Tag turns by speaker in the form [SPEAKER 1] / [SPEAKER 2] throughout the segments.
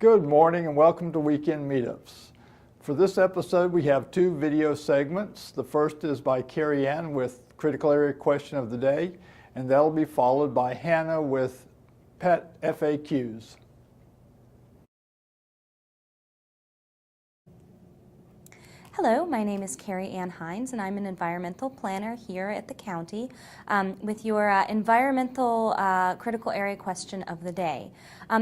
[SPEAKER 1] Good morning and welcome to Weekend Meetups. For this episode we have two video segments. The first is by CarrieAnn with Critical Area Question of the Day, and that will be followed by Hannah with Pet FAQs.
[SPEAKER 2] Hello, my name is CarrieAnn Heinz and I'm an environmental planner here at the county with your environmental critical area question of the day.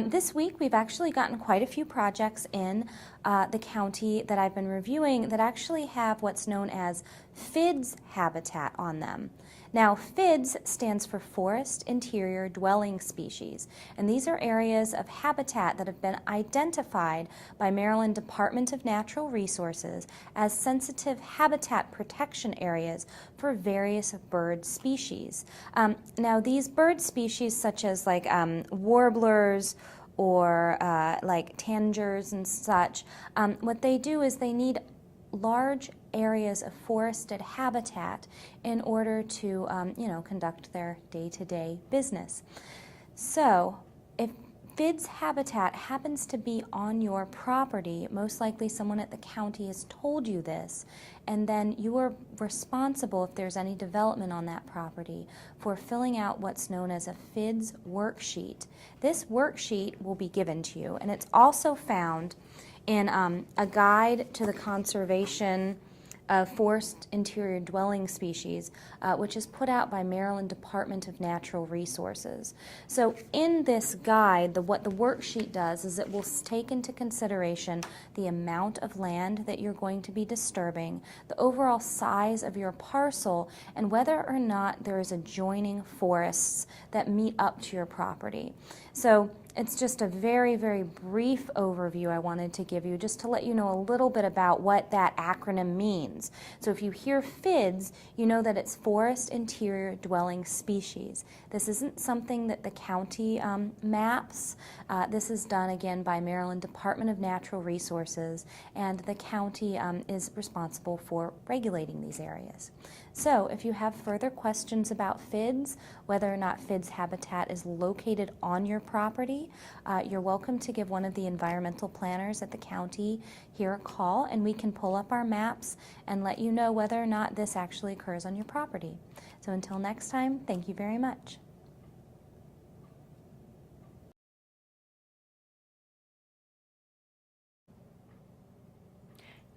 [SPEAKER 2] This week we've actually gotten quite a few projects in the county that I've been reviewing that actually have what's known as FIDS habitat on them. Now, FIDS stands for Forest Interior Dwelling Species, and these are areas of habitat that have been identified by Maryland Department of Natural Resources as sensitive habitat protection areas for various bird species. Now, these bird species, such as like warblers or like tanagers and such, what they do is they need large areas of forested habitat in order to conduct their day-to-day business. So if FIDS habitat happens to be on your property, most likely someone at the county has told you this, and then you are responsible, if there's any development on that property, for filling out what's known as a FIDS worksheet. This worksheet will be given to you, and it's also found in a guide to the conservation of forest interior dwelling species, which is put out by Maryland Department of Natural Resources. So in this guide, what the worksheet does is it will take into consideration the amount of land that you're going to be disturbing, the overall size of your parcel, and whether or not there is adjoining forests that meet up to your property. So it's just a very, very brief overview I wanted to give you just to let you know a little bit about what that acronym means. So if you hear FIDS, you know that it's Forest Interior Dwelling Species. This isn't something that the county maps. This is done again by Maryland Department of Natural Resources, and the county is responsible for regulating these areas. So if you have further questions about FIDS, whether or not FIDS habitat is located on your property, you're welcome to give one of the environmental planners at the county here a call, and we can pull up our maps and let you know whether or not this actually occurs on your property. So until next time, thank you very much.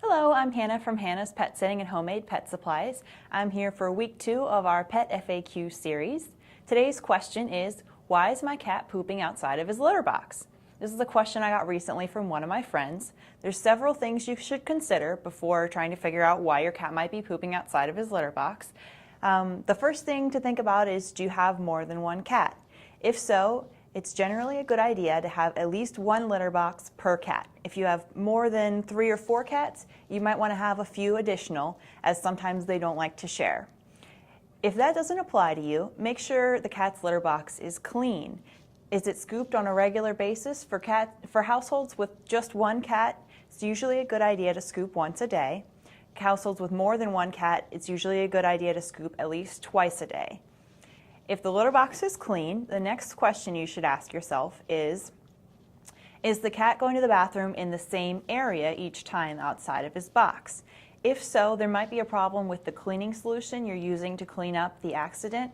[SPEAKER 3] Hello, I'm Hannah from Hannah's Pet Sitting and Homemade Pet Supplies. I'm here for week 2 of our Pet FAQ series. Today's question is, why is my cat pooping outside of his litter box? This is a question I got recently from one of my friends. There's several things you should consider before trying to figure out why your cat might be pooping outside of his litter box. The first thing to think about is, do you have more than one cat? If so, it's generally a good idea to have at least one litter box per cat. If you have more than 3 or 4 cats, you might want to have a few additional, as sometimes they don't like to share. If that doesn't apply to you, make sure the cat's litter box is clean. Is it scooped on a regular basis? For households with just one cat, it's usually a good idea to scoop once a day. Households with more than one cat, it's usually a good idea to scoop at least twice a day. If the litter box is clean, the next question you should ask yourself is the cat going to the bathroom in the same area each time outside of his box? If so, there might be a problem with the cleaning solution you're using to clean up the accident.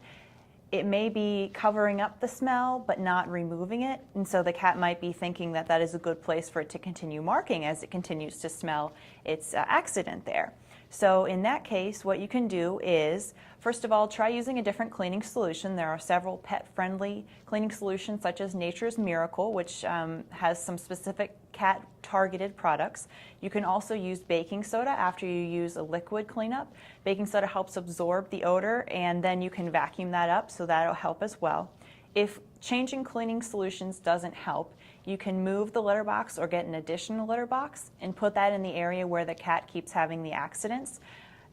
[SPEAKER 3] It may be covering up the smell but not removing it, and so the cat might be thinking that that is a good place for it to continue marking as it continues to smell its accident there. So in that case, what you can do is, first of all, try using a different cleaning solution. There are several pet-friendly cleaning solutions such as Nature's Miracle, which has some specific cat-targeted products. You can also use baking soda after you use a liquid cleanup. Baking soda helps absorb the odor, and then you can vacuum that up, so that'll help as well. If changing cleaning solutions doesn't help, you can move the litter box or get an additional litter box and put that in the area where the cat keeps having the accidents.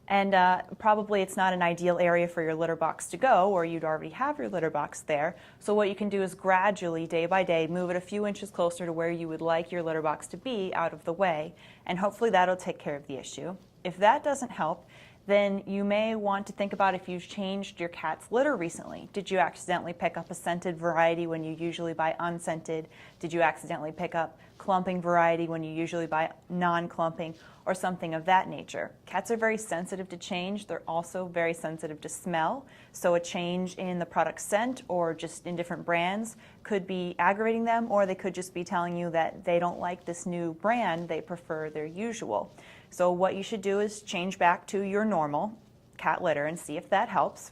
[SPEAKER 3] And probably it's not an ideal area for your litter box to go, or you'd already have your litter box there. So what you can do is gradually, day by day, move it a few inches closer to where you would like your litter box to be out of the way, and hopefully that'll take care of the issue. If that doesn't help, then you may want to think about if you've changed your cat's litter recently. Did you accidentally pick up a scented variety when you usually buy unscented? Did you accidentally pick up clumping variety when you usually buy non-clumping, or something of that nature? Cats are very sensitive to change. They're also very sensitive to smell. So a change in the product scent or just in different brands could be aggravating them, or they could just be telling you that they don't like this new brand, they prefer their usual. So what you should do is change back to your normal cat litter and see if that helps.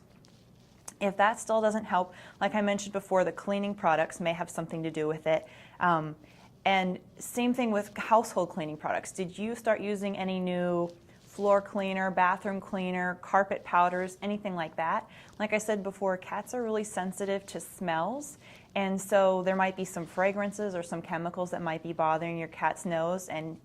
[SPEAKER 3] If that still doesn't help, like I mentioned before, the cleaning products may have something to do with it. And same thing with household cleaning products. Did you start using any new floor cleaner, bathroom cleaner, carpet powders, anything like that? Like I said before, cats are really sensitive to smells, and so there might be some fragrances or some chemicals that might be bothering your cat's nose, and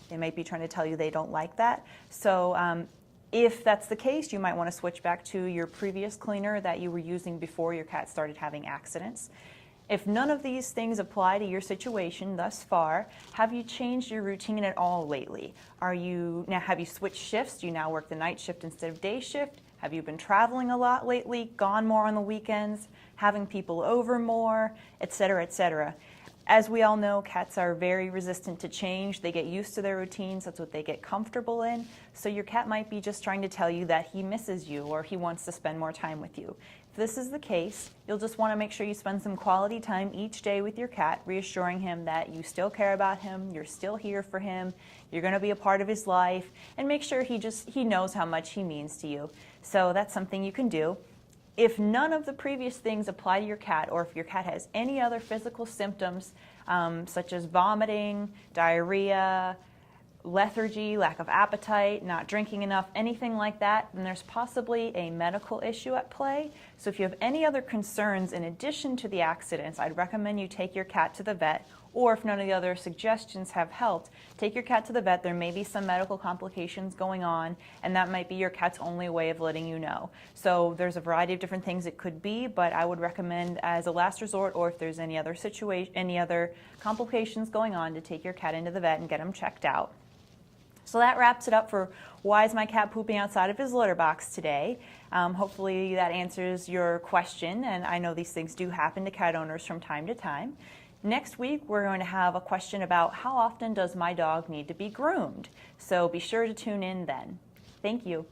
[SPEAKER 3] they might be trying to tell you they don't like that. So if that's the case, you might want to switch back to your previous cleaner that you were using before your cat started having accidents. If none of these things apply to your situation thus far, have you changed your routine at all lately? Have you switched shifts? Do you now work the night shift instead of day shift? Have you been traveling a lot lately, gone more on the weekends, having people over more, etc., etc.? As we all know, cats are very resistant to change. They get used to their routines. That's what they get comfortable in. So your cat might be just trying to tell you that he misses you or he wants to spend more time with you. If this is the case, you'll just want to make sure you spend some quality time each day with your cat, reassuring him that you still care about him, you're still here for him, you're going to be a part of his life, and make sure he knows how much he means to you. So that's something you can do. If none of the previous things apply to your cat, or if your cat has any other physical symptoms, such as vomiting, diarrhea, lethargy, lack of appetite, not drinking enough, anything like that, then there's possibly a medical issue at play. So if you have any other concerns in addition to the accidents, I'd recommend you take your cat to the vet, or if none of the other suggestions have helped, take your cat to the vet. There may be some medical complications going on, and that might be your cat's only way of letting you know. So there's a variety of different things it could be, but I would recommend as a last resort, or if there's any other complications going on, to take your cat into the vet and get him checked out. So that wraps it up for why is my cat pooping outside of his litter box today. Hopefully that answers your question, and I know these things do happen to cat owners from time to time. Next week, we're going to have a question about how often does my dog need to be groomed? So be sure to tune in then. Thank you.